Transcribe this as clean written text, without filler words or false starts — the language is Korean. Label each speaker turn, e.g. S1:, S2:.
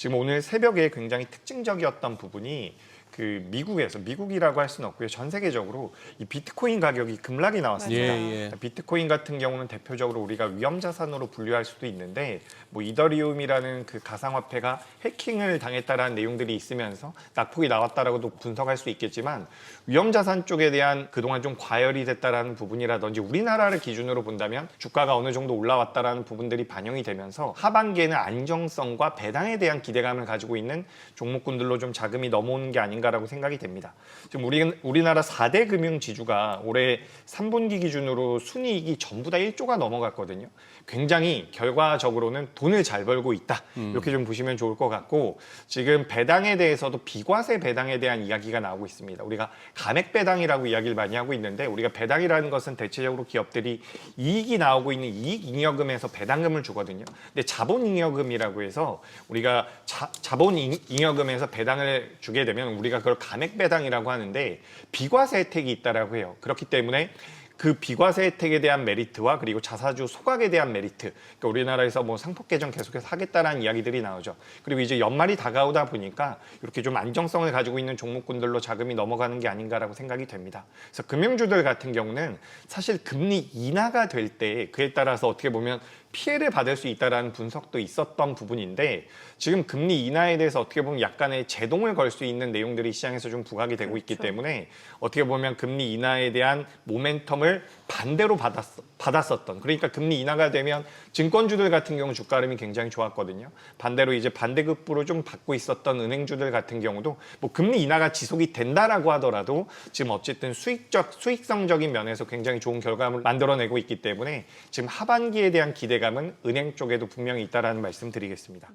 S1: 지금 오늘 새벽에 굉장히 특징적이었던 부분이 미국이라고 할 수는 없고요. 전 세계적으로 이 비트코인 가격이 급락이 나왔습니다.
S2: 예.
S1: 비트코인 같은 경우는 대표적으로 우리가 위험 자산으로 분류할 수도 있는데 뭐 이더리움이라는 그 가상화폐가 해킹을 당했다라는 내용들이 있으면서 낙폭이 나왔다라고도 분석할 수 있겠지만 위험 자산 쪽에 대한 그동안 좀 과열이 됐다라는 부분이라든지 우리나라를 기준으로 본다면 주가가 어느 정도 올라왔다라는 부분들이 반영이 되면서 하반기에는 안정성과 배당에 대한 기대감을 가지고 있는 종목군들로 좀 자금이 넘어오는 게 아닌가라고 생각이 됩니다. 지금 우리나라 4대 금융 지주가 올해 3분기 기준으로 순이익이 전부 다 1조가 넘어갔거든요. 굉장히 결과적으로는 돈을 잘 벌고 있다. 이렇게 좀 보시면 좋을 것 같고 지금 배당에 대해서도 비과세 배당에 대한 이야기가 나오고 있습니다. 우리가 감액 배당이라고 이야기를 많이 하고 있는데 우리가 배당이라는 것은 대체적으로 기업들이 이익이 나오고 있는 이익잉여금에서 배당금을 주거든요. 근데 자본잉여금이라고 해서 우리가 자본잉여금에서 배당을 주게 되면 우리가 그걸 감액 배당이라고 하는데 비과세 혜택이 있다라고 해요. 그렇기 때문에 그 비과세 혜택에 대한 메리트와 그리고 자사주 소각에 대한 메리트, 그러니까 우리나라에서 뭐 상법 개정 계속해서 하겠다라는 이야기들이 나오죠. 그리고 이제 연말이 다가오다 보니까 이렇게 좀 안정성을 가지고 있는 종목군들로 자금이 넘어가는 게 아닌가라고 생각이 됩니다. 그래서 금융주들 같은 경우는 사실 금리 인하가 될 때 그에 따라서 어떻게 보면 피해를 받을 수 있다라는 분석도 있었던 부분인데 지금 금리 인하에 대해서 어떻게 보면 약간의 제동을 걸 수 있는 내용들이 시장에서 좀 부각이 되고 있기 때문에 어떻게 보면 금리 인하에 대한 모멘텀을 반대로 받았었던, 그러니까 금리 인하가 되면 증권주들 같은 경우 주가 흐름이 굉장히 좋았거든요. 반대로 이제 반대급부로 좀 받고 있었던 은행주들 같은 경우도 뭐 금리 인하가 지속이 된다라고 하더라도 지금 어쨌든 수익성적인 면에서 굉장히 좋은 결과물을 만들어내고 있기 때문에 지금 하반기에 대한 기대감은 은행 쪽에도 분명히 있다라는 말씀 드리겠습니다.